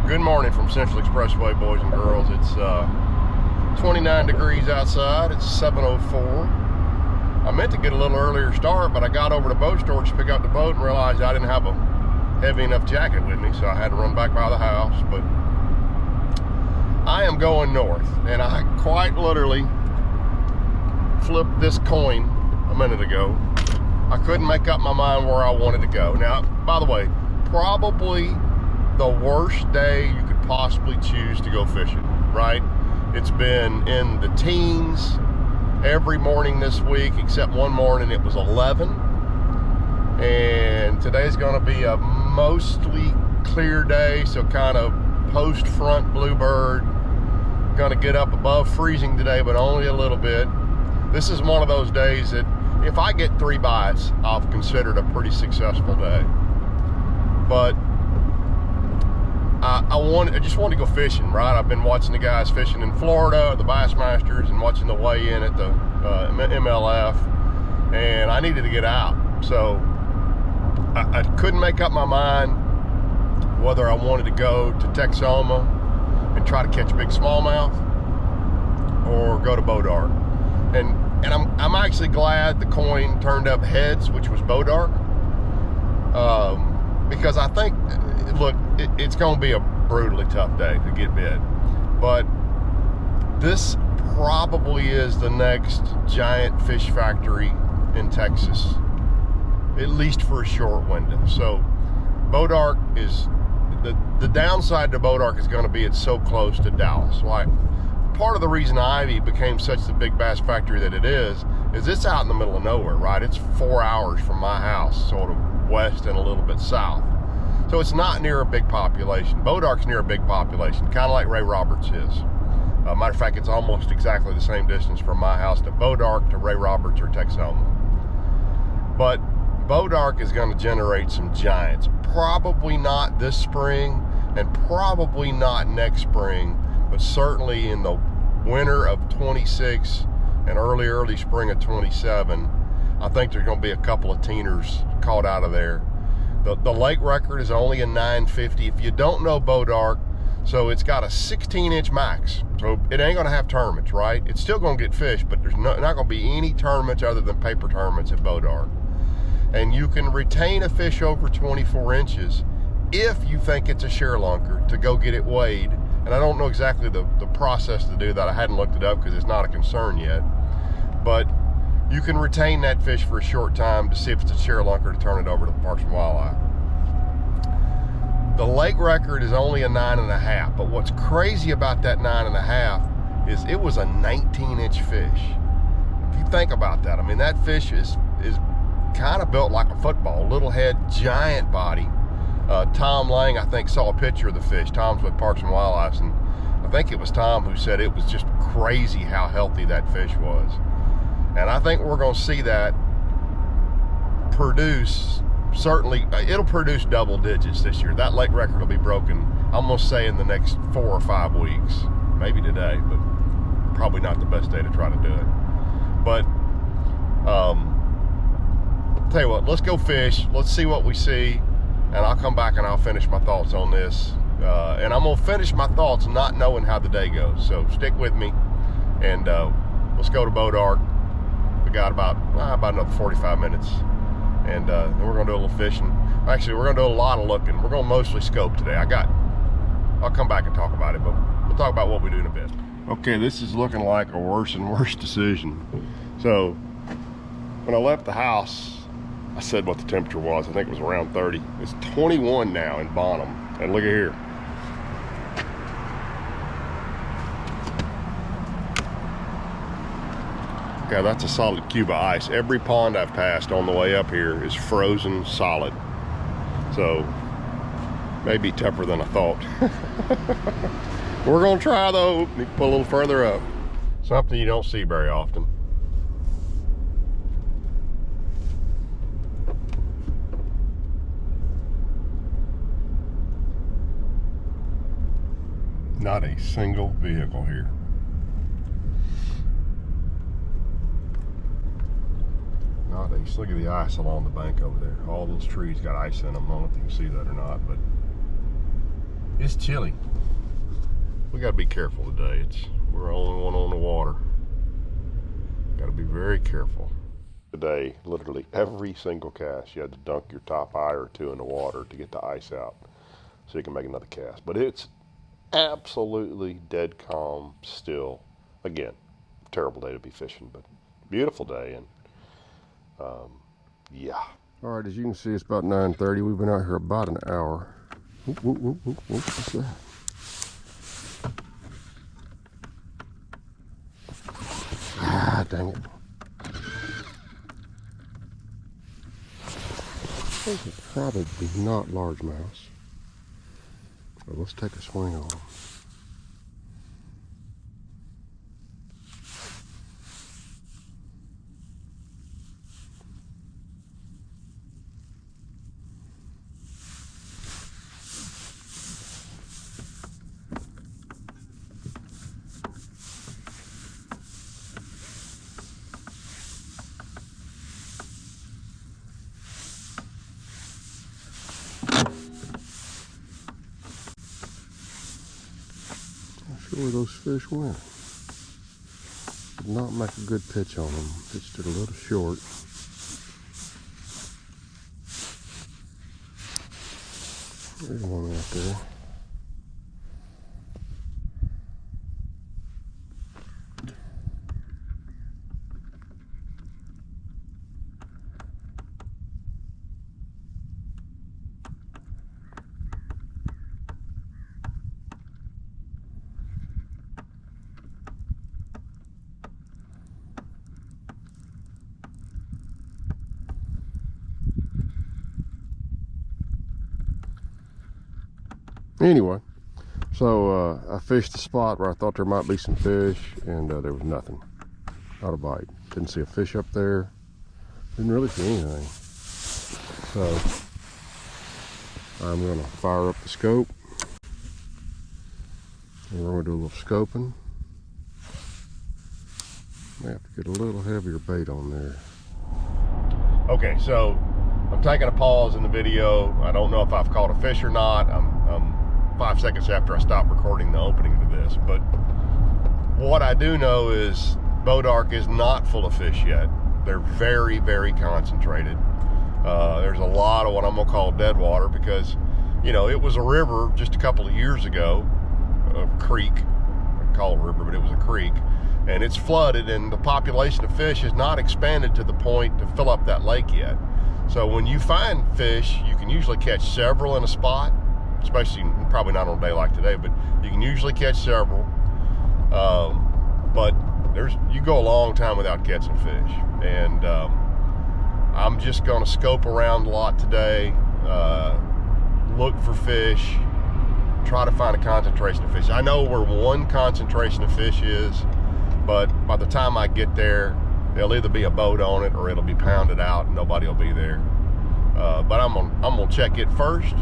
Good morning from Central Expressway, boys and girls. It's 29 degrees outside. It's 7:04. I meant to get a little earlier start, but I got over to the boat storage to pick up the boat and realized I didn't have a heavy enough jacket with me, so I had to run back by the house. But I am going north, and I quite literally flipped this coin a minute ago. I couldn't make up my mind where I wanted to go. Now, by the way, probably the worst day you could possibly choose to go fishing, right? It's been in the teens every morning this week, except one morning it was 11. And today's gonna be a mostly clear day, so kind of post-front bluebird. Gonna get up above freezing today, but only a little bit. This is one of those days that if I get 3 bites, I'll consider it a pretty successful day. But I just wanted to go fishing, right? I've been watching the guys fishing in Florida, the Bassmasters, and watching the weigh-in at the MLF, and I needed to get out. So I couldn't make up my mind whether I wanted to go to Texoma and try to catch big smallmouth or go to Bodark. And I'm actually glad the coin turned up heads, which was Bodark, because I think, look, it's going to be a brutally tough day to get bit, but this probably is the next giant fish factory in Texas, at least for a short window. So Bodark is, the downside to Bodark is going to be it's so close to Dallas. Like, part of the reason Ivy became such the big bass factory that it is it's out in the middle of nowhere, right? It's 4 hours from my house, sort of west and a little bit south. So it's not near a big population. Bodark's near a big population, kind of like Ray Roberts is. Matter of fact, it's almost exactly the same distance from my house to Bodark to Ray Roberts or Texoma. But Bodark is going to generate some giants. Probably not this spring, and probably not next spring, but certainly in the winter of 26 and early spring of 27, I think there's going to be a couple of teeners caught out of there. The lake record is only a 950. If you don't know Bodark, so it's got a 16-inch max. So it ain't gonna have tournaments, right? It's still gonna get fish, but there's not gonna be any tournaments other than paper tournaments at Bodark. And you can retain a fish over 24 inches if you think it's a ShareLunker to go get it weighed. And I don't know exactly the process to do that. I hadn't looked it up because it's not a concern yet. But you can retain that fish for a short time to see if it's a ShareLunker to turn it over to the Parks and Wildlife. The lake record is only a 9.5, but what's crazy about that 9.5 is it was a 19-inch fish. If you think about that, I mean, that fish is kind of built like a football, little head, giant body. Tom Lang, I think, saw a picture of the fish. Tom's with Parks and Wildlife, and I think it was Tom who said it was just crazy how healthy that fish was. And I think we're going to see that produce, certainly, it'll produce double digits this year. That lake record will be broken, I'm going to say, in the next 4 or 5 weeks. Maybe today, but probably not the best day to try to do it. But, tell you what, let's go fish. Let's see what we see. And I'll come back and I'll finish my thoughts on this. And I'm going to finish my thoughts not knowing how the day goes. So stick with me. And let's go to Bodark. We got about another 45 minutes, and then we're gonna do a little fishing. Actually, we're gonna do a lot of looking. We're gonna mostly scope today. I'll come back and talk about it, but we'll talk about what we do in a bit. Okay, this is looking like a worse and worse decision. So when I left the house, I said what the temperature was. I think it was around 30. It's 21 now in Bonham, and look at here. Okay, that's a solid cube of ice. Every pond I've passed on the way up here is frozen solid. So, maybe tougher than I thought. We're gonna try though. Need to pull a little further up. Something you don't see very often. Not a single vehicle here. Look at the ice along the bank over there. All those trees got ice in them. I don't know if you can see that or not, but It's chilly. We got to be careful today. We're the only one on the water. Got to be very careful. Today, literally every single cast, you had to dunk your top eye or two in the water to get the ice out so you can make another cast. But it's absolutely dead calm still. Again, terrible day to be fishing, but beautiful day. And yeah. All right, as you can see, it's about 9:30. We've been out here about an hour. Whoop, whoop, whoop, whoop, whoop. What's that? Ah, dang it. Those are probably not largemouths. So let's take a swing on them. Where those fish went. Did not make a good pitch on them. Pitched it a little short. There's one out there. Anyway, so I fished the spot where I thought there might be some fish, and there was nothing. Not a bite. Didn't see a fish up there. Didn't really see anything. So I'm going to fire up the scope, and we're going to do a little scoping. May have to get a little heavier bait on there. Okay, so I'm taking a pause in the video. I don't know if I've caught a fish or not. I'm 5 seconds after I stopped recording the opening to this, but what I do know is Boat Ark is not full of fish yet. They're very, very concentrated. There's a lot of what I'm gonna call dead water because, you know, it was a river just a couple of years ago, a creek. I call it a river, but it was a creek, and it's flooded, and the population of fish has not expanded to the point to fill up that lake yet. So when you find fish, you can usually catch several in a spot, especially probably not on a day like today, but you can usually catch several. But you go a long time without catching fish, and I'm just going to scope around a lot today, look for fish, try to find a concentration of fish. I know where one concentration of fish is, but by the time I get there, there'll either be a boat on it or it'll be pounded out and nobody will be there. But I'm gonna check it first,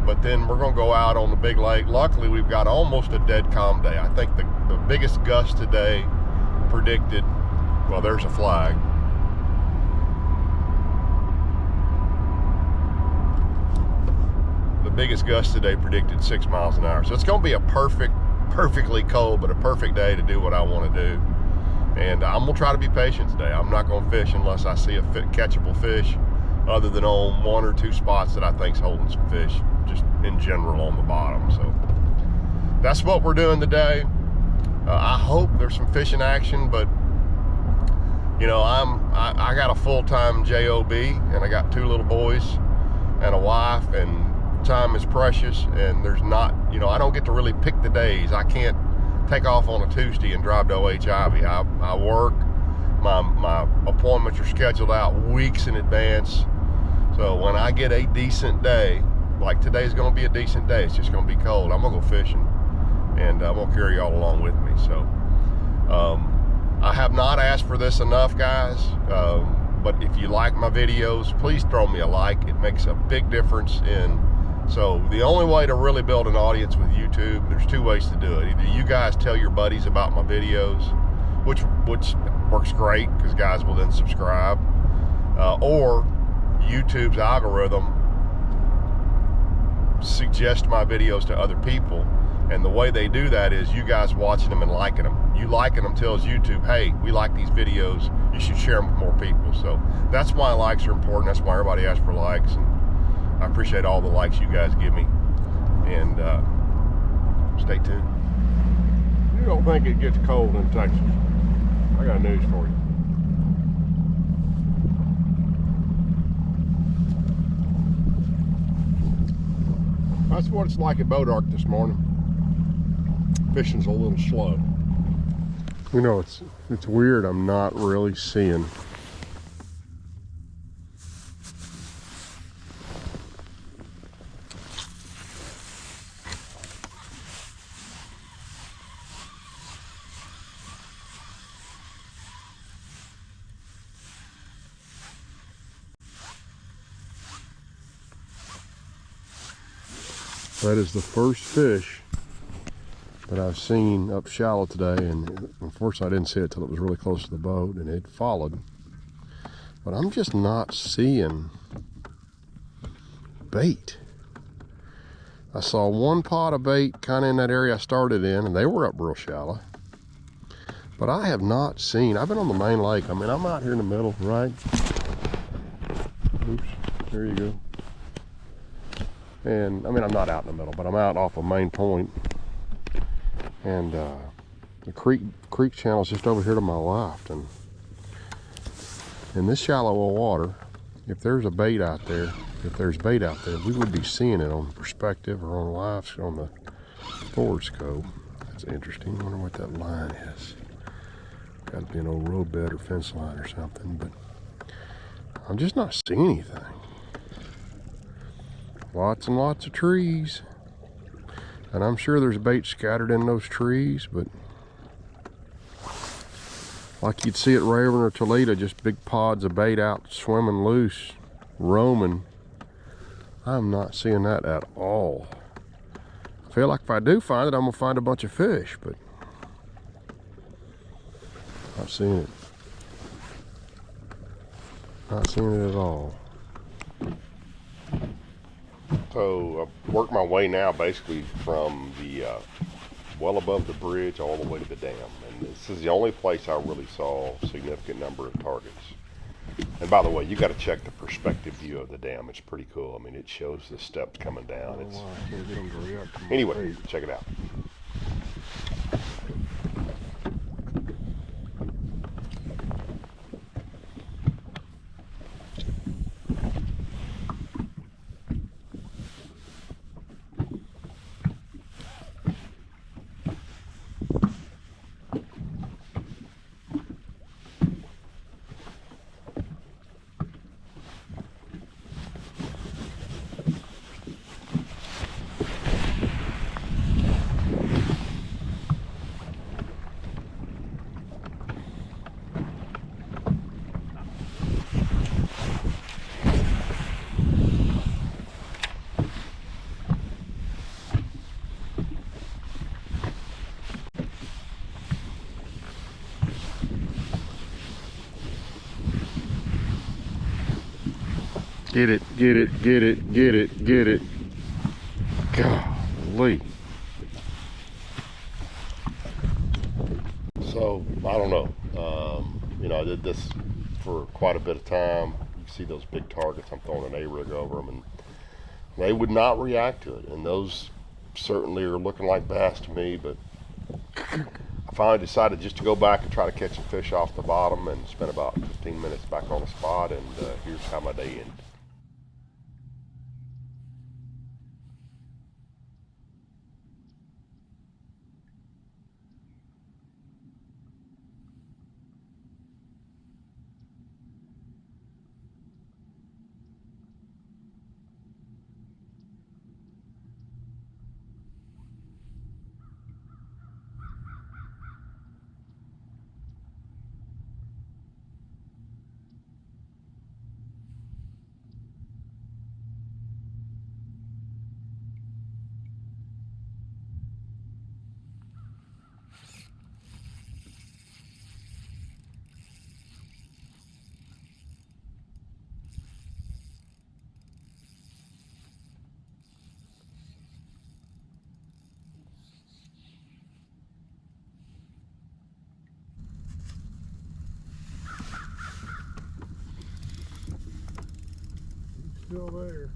but then we're gonna go out on the big lake. Luckily, we've got almost a dead calm day. I think the biggest gust today predicted, well, there's a flag. The biggest gust today predicted 6 miles an hour. So it's gonna be a perfectly cold, but a perfect day to do what I wanna do. And I'm gonna try to be patient today. I'm not gonna fish unless I see a catchable fish, other than on 1 or 2 spots that I think's holding some fish, just in general on the bottom. So that's what we're doing today. I hope there's some fishing action, but you know, I got a full-time job, and I got 2 little boys and a wife, and time is precious, and there's not, you know, I don't get to really pick the days. I can't take off on a Tuesday and drive to OH Ivy. I work. My appointments are scheduled out weeks in advance. So when I get a decent day, like today's going to be a decent day, it's just going to be cold, I'm going to go fishing, and I'm going to carry y'all along with me. So I have not asked for this enough, guys, but if you like my videos, please throw me a like. It makes a big difference so the only way to really build an audience with YouTube, there's 2 ways to do it. Either you guys tell your buddies about my videos, which works great because guys will then subscribe, or YouTube's algorithm suggest my videos to other people. And the way they do that is you guys watching them and liking them. You liking them tells YouTube, hey, we like these videos. You should share them with more people. So that's why likes are important. That's why everybody asks for likes. And I appreciate all the likes you guys give me. And stay tuned. You don't think it gets cold in Texas? I got news for you. That's what it's like at Boat Ark this morning. Fishing's a little slow. You know, it's weird. I'm not really seeing. That is the first fish that I've seen up shallow today, and unfortunately I didn't see it till it was really close to the boat and it followed. But I'm just not seeing bait. I saw one pot of bait kind of in that area I started in, and they were up real shallow. But I have not seen, I've been on the main lake. I mean, I'm out here in the middle, right? Oops, there you go. And I mean, I'm not out in the middle, but I'm out off of Main Point. And the creek channel is just over here to my left. And in this shallow water, if there's a bait out there, we would be seeing it on perspective or on live on the forward scope. That's interesting. I wonder what that line is. Got to be an old road bed or fence line or something, but I'm just not seeing anything. Lots and lots of trees. And I'm sure there's bait scattered in those trees, but like you'd see at Raven or Toledo, just big pods of bait out swimming loose, roaming. I'm not seeing that at all. I feel like if I do find it, I'm gonna find a bunch of fish, but not seeing it. Not seeing it at all. So I've worked my way now basically from the well above the bridge all the way to the dam, and this is the only place I really saw a significant number of targets. And by the way, you got to check the perspective view of the dam. It's pretty cool. I mean, it shows the steps coming down. It's anyway, check it out. Get it, get it, get it, get it, get it. Golly. So, I don't know. You know, I did this for quite a bit of time. You can see those big targets. I'm throwing an A-rig over them, and they would not react to it. And those certainly are looking like bass to me, but I finally decided just to go back and try to catch a fish off the bottom, and spent about 15 minutes back on the spot, and here's how my day ended. still there.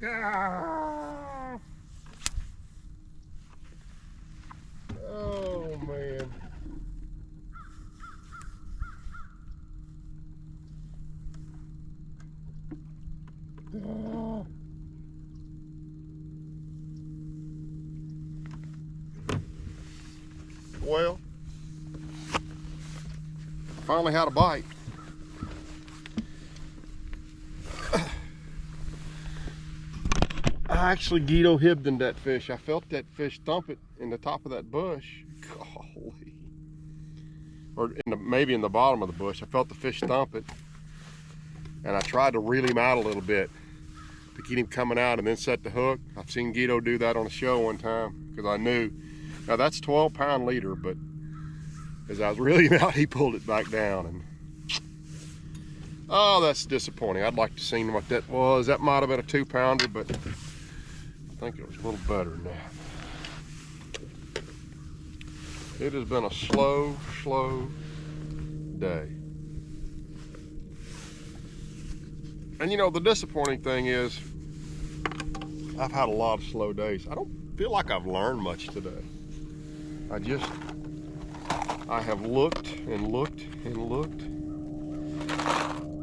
Ah! Oh man. Ah. Well, finally had a bite. I actually Guido Hibden that fish. I felt that fish thump it in the top of that bush. Golly. Or maybe in the bottom of the bush. I felt the fish thump it. And I tried to reel him out a little bit to get him coming out and then set the hook. I've seen Guido do that on a show one time because I knew. Now that's 12-pound leader, but as I was reeling him out, he pulled it back down. And oh, that's disappointing. I'd like to see what that was. That might have been a 2-pounder, but I think it was a little better than that. It has been a slow day. And you know, the disappointing thing is, I've had a lot of slow days. I don't feel like I've learned much today. I have looked and looked and looked.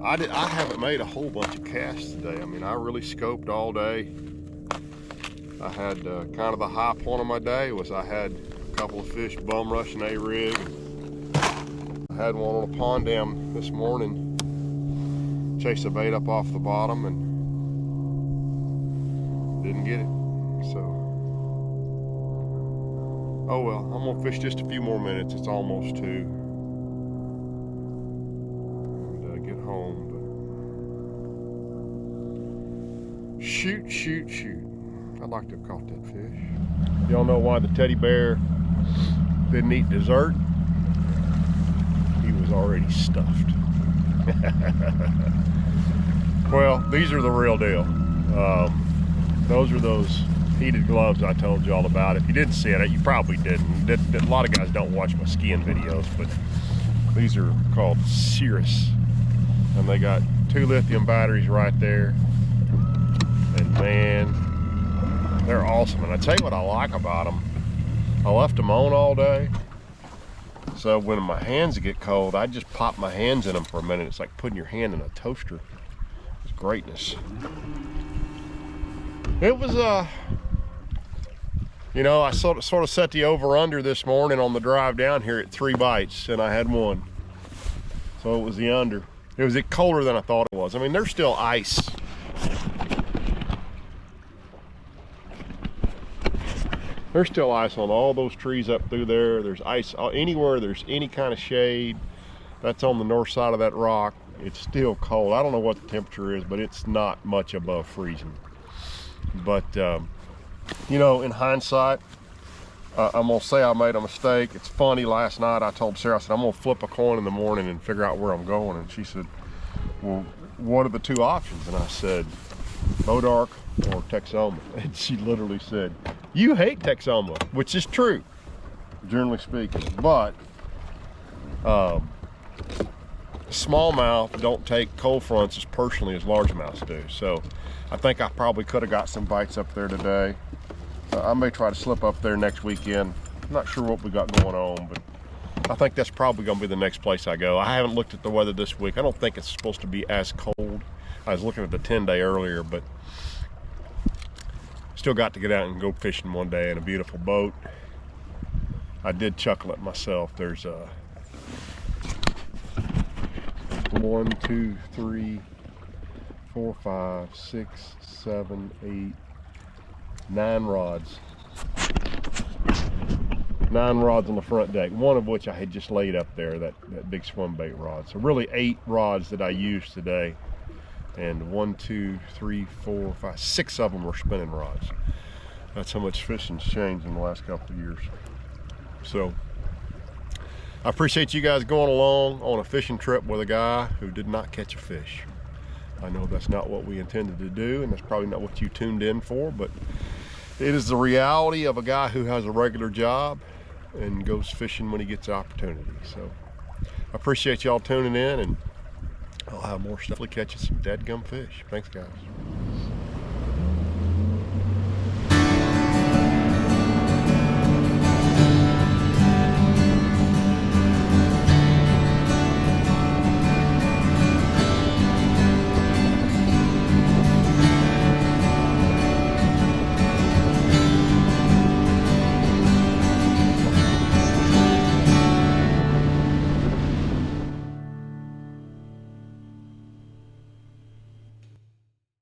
I haven't made a whole bunch of casts today. I mean, I really scoped all day. I had kind of the high point of my day was I had a couple of fish bum rushing a rig. I had one on a pond dam this morning. Chased a bait up off the bottom and didn't get it. So, oh well, I'm gonna fish just a few more minutes. It's almost 2. And get home. But shoot. I'd like to have caught that fish. Y'all know why the teddy bear didn't eat dessert? He was already stuffed. Well, these are the real deal. Those are those heated gloves I told you all about. If you didn't see it, you probably didn't. A lot of guys don't watch my skiing videos, but these are called Cirrus. And they got 2 lithium batteries right there. And man, they're awesome. And I tell you what I like about them. I left them on all day. So when my hands get cold, I just pop my hands in them for a minute. It's like putting your hand in a toaster. It's greatness. It was, you know, I sort of set the over-under this morning on the drive down here at 3 bites, and I had 1. So it was the under. It was colder than I thought it was. I mean, there's still ice. There's still ice on all those trees up through there. There's ice anywhere there's any kind of shade. That's on the north side of that rock. It's still cold. I don't know what the temperature is, but it's not much above freezing. But, you know, in hindsight, I'm gonna say I made a mistake. It's funny, last night I told Sarah, I said, I'm gonna flip a coin in the morning and figure out where I'm going. And she said, well, what are the 2 options? And I said, Bodark or Texoma. And she literally said, you hate Texoma, which is true, generally speaking. But smallmouth don't take cold fronts as personally as largemouths do. So I think I probably could have got some bites up there today. I may try to slip up there next weekend. I'm not sure what we got going on, but I think that's probably going to be the next place I go. I haven't looked at the weather this week. I don't think it's supposed to be as cold. I was looking at the 10-day earlier, but still got to get out and go fishing one day in a beautiful boat. I did chuckle at myself. There's 1, 2, 3, 4, 5, 6, 7, 8, 9 rods. 9 rods on the front deck, one of which I had just laid up there, that big swim bait rod. So really 8 rods that I used today. And 1, 2, 3, 4, 5, 6 of them were spinning rods. That's how much fishing's changed in the last couple of years. So I appreciate you guys going along on a fishing trip with a guy who did not catch a fish. I know that's not what we intended to do, and that's probably not what you tuned in for, but it is the reality of a guy who has a regular job and goes fishing when he gets the opportunity. So I appreciate y'all tuning in, and I'll have more stuff to catch you some dadgum fish. Thanks, guys.